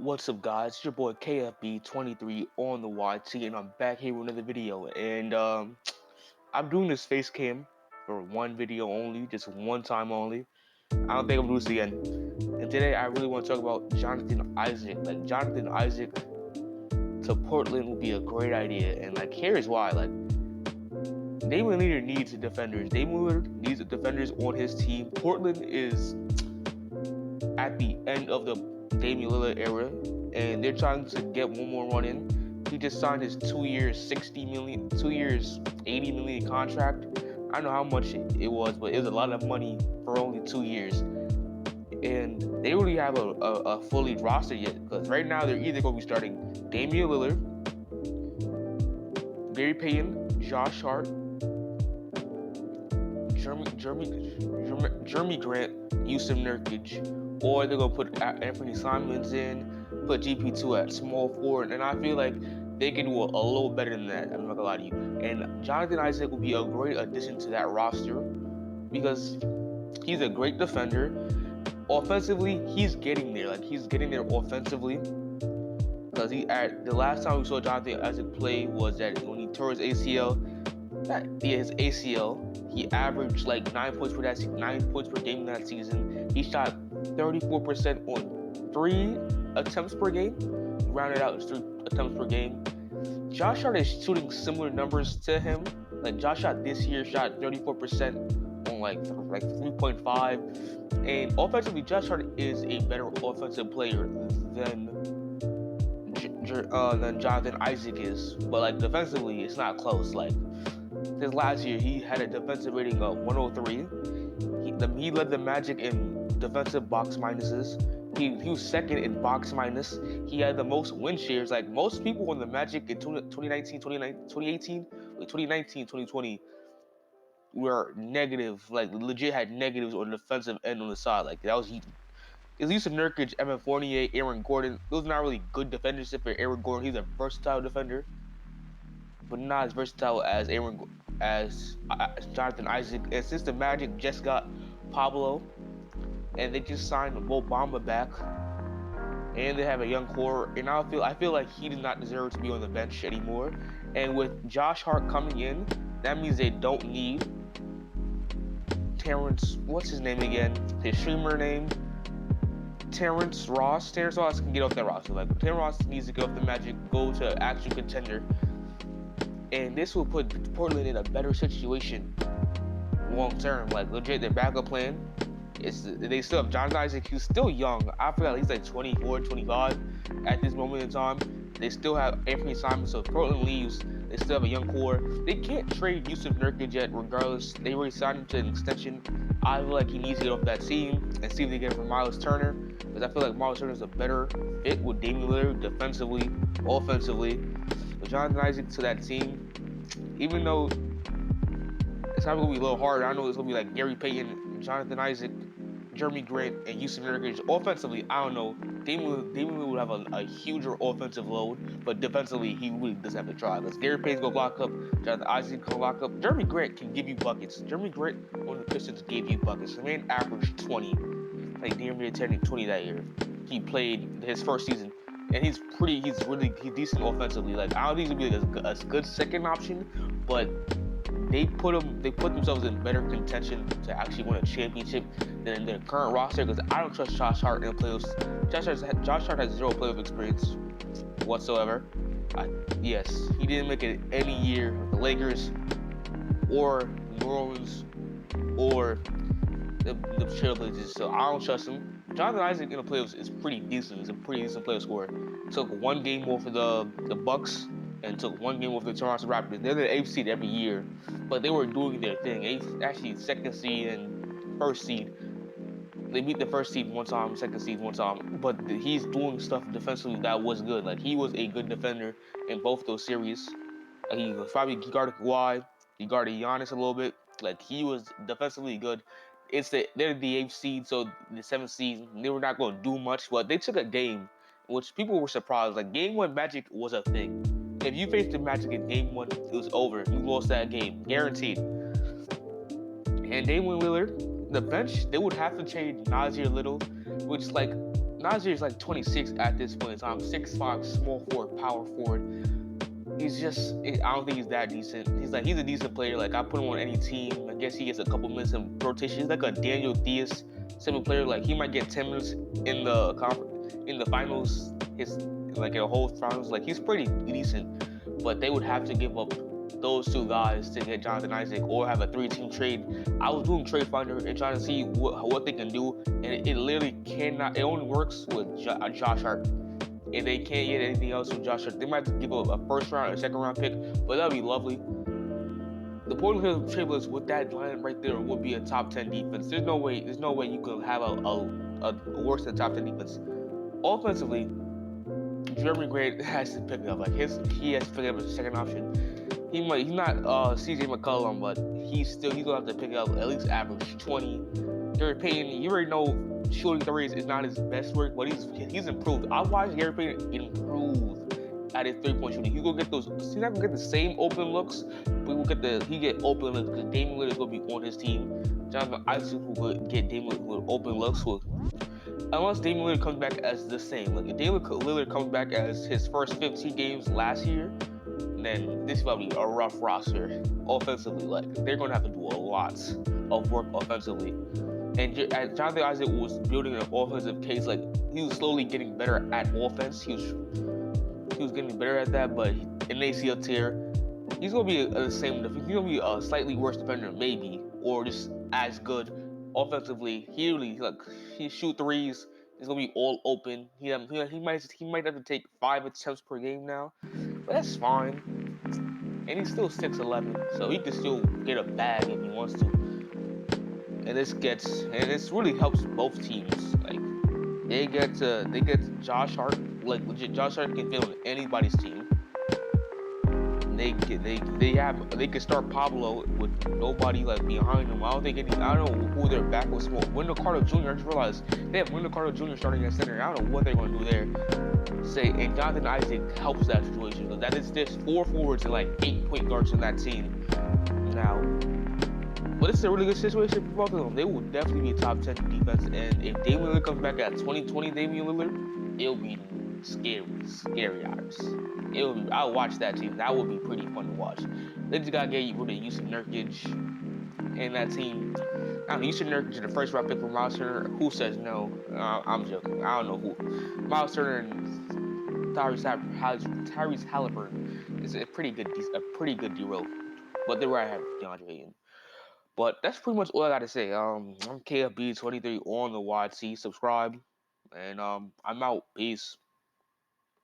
What's up, guys? It's your boy KFB23 on the YT, and I'm back here with another video. And I'm doing this face cam for one video only, just one time only. I don't think I'm gonna do this again. And today, I really want to talk about Jonathan Isaac. Like, Jonathan Isaac to Portland would be a great idea, and here's why. Damian Lillard needs defenders. Damian Lillard needs defenders on his team. Portland is at the end of the Damian Lillard era, and they're trying to get one more run in. He just signed his 2 years, 60 million, 2 years, 80 million contract. I don't know how much it was, but it was a lot of money for only 2 years. And they don't really have a fully roster yet, because right now they're either going to be starting Damian Lillard, Gary Payton, Josh Hart, Jeremy Grant, Yusuf Nurkic, or they're gonna put Anthony Simons in, put GP2 at small forward, and I feel like they can do a little better than that. I'm not gonna lie to you. And Jonathan Isaac will be a great addition to that roster because he's a great defender. Offensively, he's getting there. He's getting there offensively. Because the last time we saw Jonathan Isaac play was that when he tore his ACL. His ACL. He averaged 9 points per 9 points per game in that season. He shot 34% on 3 attempts per game. Rounded out as 3 attempts per game. Josh Hart is shooting similar numbers to him. Josh Hart this year shot 34% on 3.5. And offensively, Josh Hart is a better offensive player than Jonathan Isaac is. But defensively, it's not close. This last year, he had a defensive rating of 103. He led the Magic in defensive box minuses. He was second in box minus. He had the most win shares. Most people on the Magic in 2019, 2020 were negative. Legit had negatives on the defensive end on the side. That was It's Yusuf Nurkic, Evan Fournier, Aaron Gordon. Those are not really good defenders. Except for Aaron Gordon, he's a versatile defender, but not as versatile as Jonathan Isaac. And since the Magic just got Pablo, and they just signed Mo Bamba back, and they have a young core, and I feel like he does not deserve to be on the bench anymore. And with Josh Hart coming in, that means they don't need what's his name again? His streamer name. Terrence Ross. Terrence Ross can get off that roster. Terrence Ross needs to get off the Magic, go to an actual contender. And this will put Portland in a better situation long term. Legit, their backup plan is they still have Jonathan Isaac, who's still young. I feel like he's 24, 25 at this moment in time. They still have Anthony Simons, so if Portland leaves, they still have a young core. They can't trade Yusuf Nurkic yet, regardless. They already signed him to an extension. I feel like he needs to get off that team and see if they get it from Miles Turner, because I feel like Miles Turner is a better fit with Damian Lillard defensively, offensively. But Jonathan Isaac to that team, even though it's probably going to be a little harder, I know it's going to be Gary Payton, Jonathan Isaac, Jeremy Grant, and Yusuf Nurkic. Offensively, I don't know. Damian would have a huger offensive load, but defensively, he really doesn't have to try. Because Gary Payton's going to block up, Jonathan Isaac can block up. Jeremy Grant can give you buckets. Jeremy Grant on the Pistons gave you buckets. The man averaged 20. Damn near 20 that year. He played his first season. And he's decent offensively. I don't think he's gonna be a good second option, but they put themselves in better contention to actually win a championship than in their current roster. Because I don't trust Josh Hart in the playoffs. Josh Hart has zero playoff experience whatsoever. Yes, he didn't make it any year with the Lakers or New Orleans or the Trailblazers, so I don't trust him. Jonathan Isaac in the playoffs is pretty decent. He's a pretty decent playoff scorer. Took one game off of the Bucks and took one game off the Toronto Raptors. They're the 8th seed every year, but they were doing their thing. Actually, 2nd seed and 1st seed. They beat the 1st seed one time, 2nd seed one time, but he's doing stuff defensively that was good. He was a good defender in both those series. He guarded Kawhi, he guarded Giannis a little bit. He was defensively good. They're the 8th seed, so the 7th seed, they were not going to do much, but they took a game, which people were surprised. Game 1 Magic was a thing. If you faced the Magic in game 1, it was over. You lost that game, guaranteed. And Damian Lillard, the bench, they would have to trade Nasir Little, which Najee is like 26 at this point in time. 6'5", small forward, power forward. He's just, I don't think he's that decent. He's a decent player. Like, I put him on any team. I guess he gets a couple minutes in rotation. He's like a Daniel Diaz type of player. Like, he might get 10 minutes in the finals. His like in a whole finals. Like, he's pretty decent. But they would have to give up those two guys to get Jonathan Isaac or have a 3-team trade. I was doing Trade Finder and trying to see what they can do, and it literally cannot. It only works with Josh Hart. If they can't get anything else from Josh Hart, they might have to give up a first round or second round pick, but that'd be lovely. The Portland Trailblazers with that line right there would be a top 10 defense. There's no way you can have a worse than top 10 defense. Offensively, Jeremy Grant has to pick it up. Like he has to pick it up as a second option. He's not CJ McCollum, but he's gonna have to pick it up at least average 20. Gary Payton, you already know shooting threes is not his best work, but he's improved. I watched Gary Payton improve at his 3-point shooting. He's gonna get those. He's not gonna get the same open looks, but he get open looks because Damian Lillard is gonna be on his team. Jonathan Isaac will get Damian Lillard with open looks. Unless Damian Lillard comes back as the same. Like if Damian Lillard comes back as his first 15 games last year, then this is probably a rough roster offensively. Like they're gonna have to do a lot of work offensively. And as Jonathan Isaac was building an offensive case, like he was slowly getting better at offense. He was getting better at that, but an ACL tear, he's gonna be the same. He's gonna be a slightly worse defender, maybe, or just as good offensively. He shoot threes. He's gonna be all open. He might have to take 5 attempts per game now, but that's fine. And he's still 6'11", so he can still get a bag if he wants to. And this really helps both teams. Like they get Josh Hart. Like legit, Josh Hart can fit on anybody's team. They can start Pablo with nobody like behind him. I don't know who their back was for. Wendell Carter Jr. I just realized they have Wendell Carter Jr. starting at center. I don't know what they're going to do there. And Jonathan Isaac helps that situation because there's 4 forwards and like 8 point guards in that team now. But it's a really good situation for both of them. They will definitely be a top 10 defense. And if Damian Lillard comes back at 2020 Damian Lillard, it'll be scary eyes. I'll watch that team. That would be pretty fun to watch. They just gotta get rid of Yusuf Nurkic and that team. I don't know, Yusuf Nurkic is the first round pick for Miles Turner. Who says no? I'm joking. I don't know who. Miles Turner and Tyrese Halliburton is a pretty good D-roll. But they're where I have DeAndre Ayton. But that's pretty much all I gotta say. I'm KFB23 on the YT. Subscribe, and I'm out. Peace.